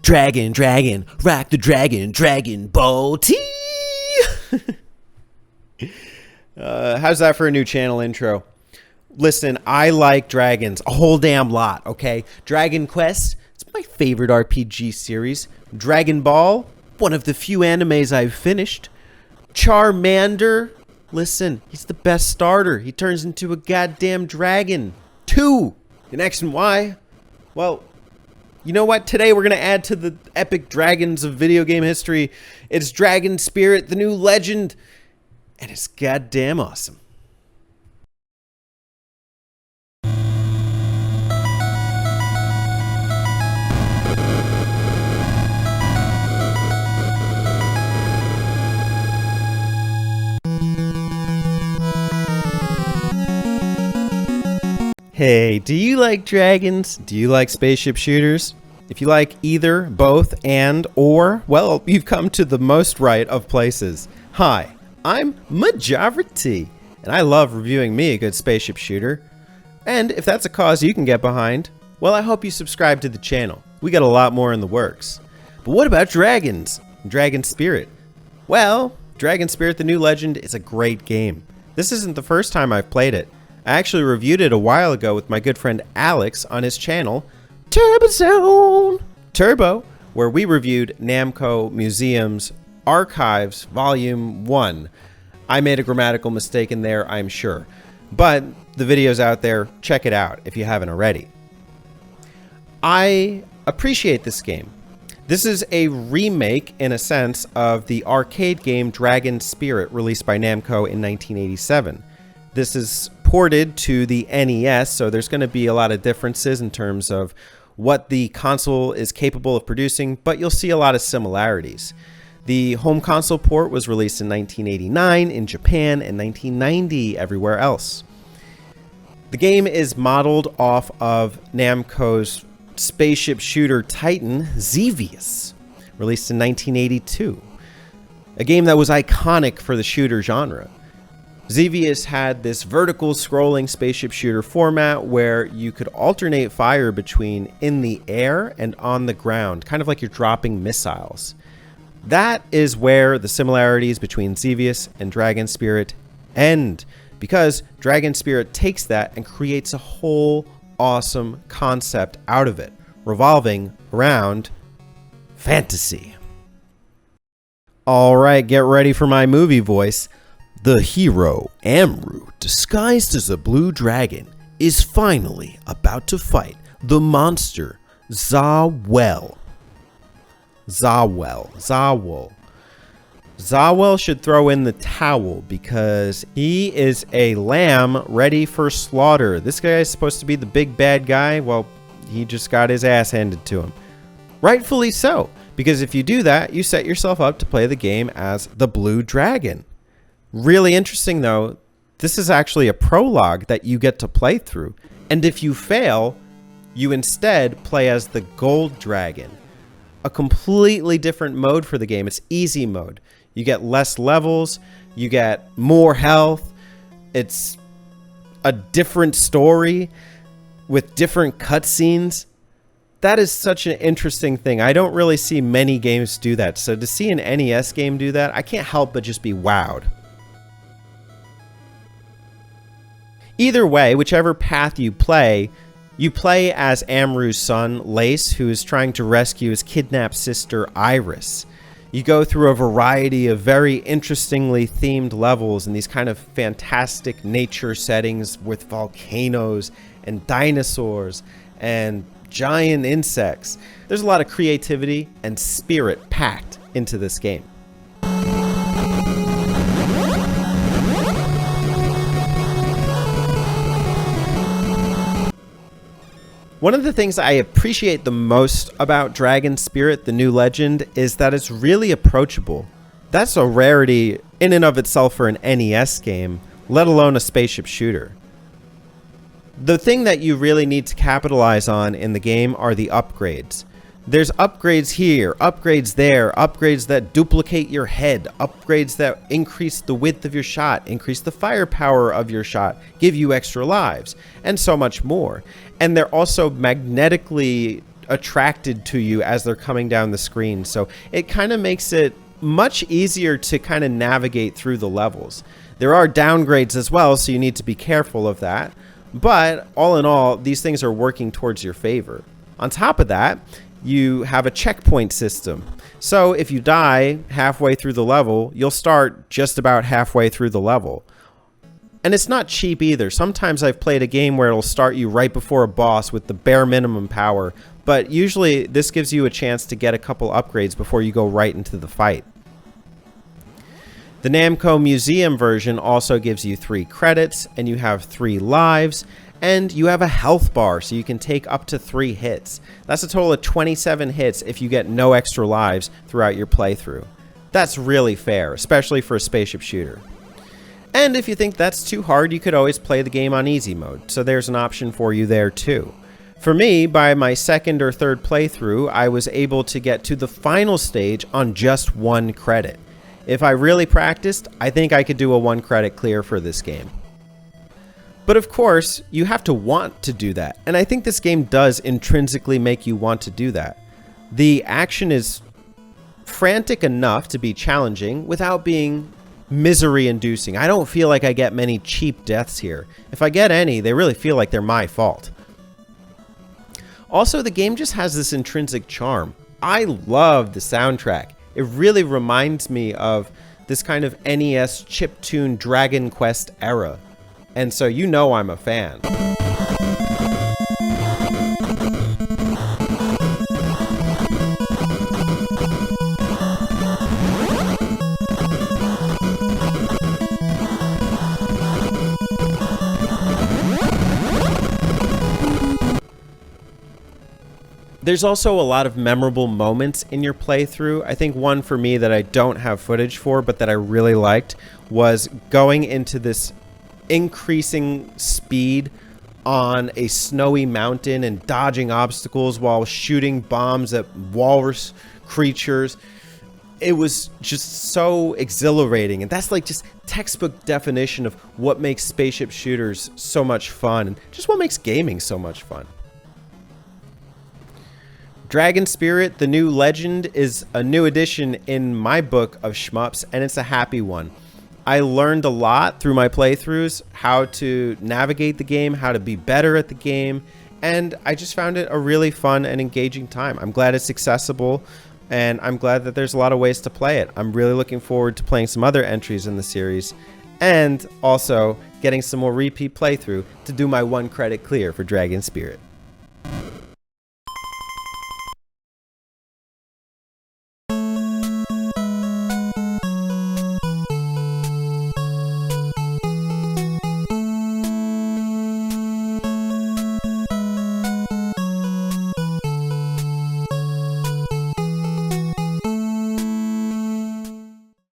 Dragon, dragon, rock the dragon, Dragon Ball T. How's that for a new channel intro? Listen, I like dragons a whole damn lot, okay? Dragon Quest, it's my favorite RPG series. Dragon Ball, one of the few animes I've finished. Charmander, listen, he's the best starter. He turns into a goddamn dragon. 2 in X and Y. Well, you know what? Today we're going to add to the epic dragons of video game history. It's Dragon Spirit, the new legend. And it's goddamn awesome. Hey, do you like dragons? Do you like spaceship shooters? If you like either, both, and, or, well, you've come to the most right of places. Hi, I'm Majora, and I love reviewing me a good spaceship shooter. And if that's a cause you can get behind, well, I hope you subscribe to the channel. We got a lot more in the works. But what about dragons? Dragon Spirit? Well, Dragon Spirit, the new legend, is a great game. This isn't the first time I've played it. I actually reviewed it a while ago with my good friend Alex on his channel, Turbo, where we reviewed Namco Museum's Archives Volume 1. I made a grammatical mistake in there, I'm sure. But the video's out there, check it out if you haven't already. I appreciate this game. This is a remake, in a sense, of the arcade game Dragon Spirit, released by Namco in 1987. This is ported to the NES, so there's going to be a lot of differences in terms of what the console is capable of producing, but you'll see a lot of similarities. The home console port was released in 1989 in Japan and 1990 everywhere else. The game is modeled off of Namco's spaceship shooter titan, Xevious, released in 1982. A game that was iconic for the shooter genre. Xevious had this vertical scrolling spaceship shooter format where you could alternate fire between in the air and on the ground, kind of like you're dropping missiles. That is where the similarities between Xevious and Dragon Spirit end, because Dragon Spirit takes that and creates a whole awesome concept out of it, revolving around fantasy. All right, get ready for my movie voice. The hero, Amru, disguised as a blue dragon, is finally about to fight the monster, Zawel. Zawel should throw in the towel because he is a lamb ready for slaughter. This guy is supposed to be the big bad guy. Well, he just got his ass handed to him. Rightfully so, because if you do that, you set yourself up to play the game as the blue dragon. Really interesting though, this is actually a prologue that you get to play through. And if you fail, you instead play as the gold dragon. A completely different mode for the game. It's easy mode. You get less levels, you get more health. It's a different story with different cutscenes. That is such an interesting thing. I don't really see many games do that. So to see an NES game do that, I can't help but just be wowed. Either way, whichever path you play as Amru's son, Lace, who is trying to rescue his kidnapped sister, Iris. You go through a variety of very interestingly themed levels in these kind of fantastic nature settings with volcanoes and dinosaurs and giant insects. There's a lot of creativity and spirit packed into this game. One of the things I appreciate the most about Dragon Spirit, the new legend, is that it's really approachable. That's a rarity in and of itself for an NES game, let alone a spaceship shooter. The thing that you really need to capitalize on in the game are the upgrades. There's upgrades here, upgrades there, upgrades that duplicate your head, upgrades that increase the width of your shot, increase the firepower of your shot, give you extra lives, and so much more. And they're also magnetically attracted to you as they're coming down the screen. So it kind of makes it much easier to kind of navigate through the levels. There are downgrades as well, so you need to be careful of that. But all in all, these things are working towards your favor. On top of that, you have a checkpoint system. So if you die halfway through the level, you'll start just about halfway through the level. And it's not cheap either. Sometimes I've played a game where it'll start you right before a boss with the bare minimum power, but usually this gives you a chance to get a couple upgrades before you go right into the fight. The Namco Museum version also gives you 3 credits, and you have 3 lives, and you have a health bar, so you can take up to 3 hits. That's a total of 27 hits if you get no extra lives throughout your playthrough. That's really fair, especially for a spaceship shooter. And if you think that's too hard, you could always play the game on easy mode, so there's an option for you there too. For me, by my second or third playthrough, I was able to get to the final stage on just 1 credit. If I really practiced, I think I could do a 1 credit clear for this game. But of course, you have to want to do that, and I think this game does intrinsically make you want to do that. The action is frantic enough to be challenging without being misery-inducing. I don't feel like I get many cheap deaths here. If I get any, they really feel like they're my fault. Also, the game just has this intrinsic charm. I love the soundtrack. It really reminds me of this kind of NES chiptune Dragon Quest era. And so you know I'm a fan. There's also a lot of memorable moments in your playthrough. I think one for me that I don't have footage for, but that I really liked, was going into this increasing speed on a snowy mountain and dodging obstacles while shooting bombs at walrus creatures. It was just so exhilarating, and that's like just textbook definition of what makes spaceship shooters so much fun, and just what makes gaming so much fun. Dragon Spirit, the New Legend, is a new addition in my book of shmups, and it's a happy one. I learned a lot through my playthroughs, how to navigate the game, how to be better at the game, and I just found it a really fun and engaging time. I'm glad it's accessible, and I'm glad that there's a lot of ways to play it. I'm really looking forward to playing some other entries in the series, and also getting some more repeat playthrough to do my 1 credit clear for Dragon Spirit.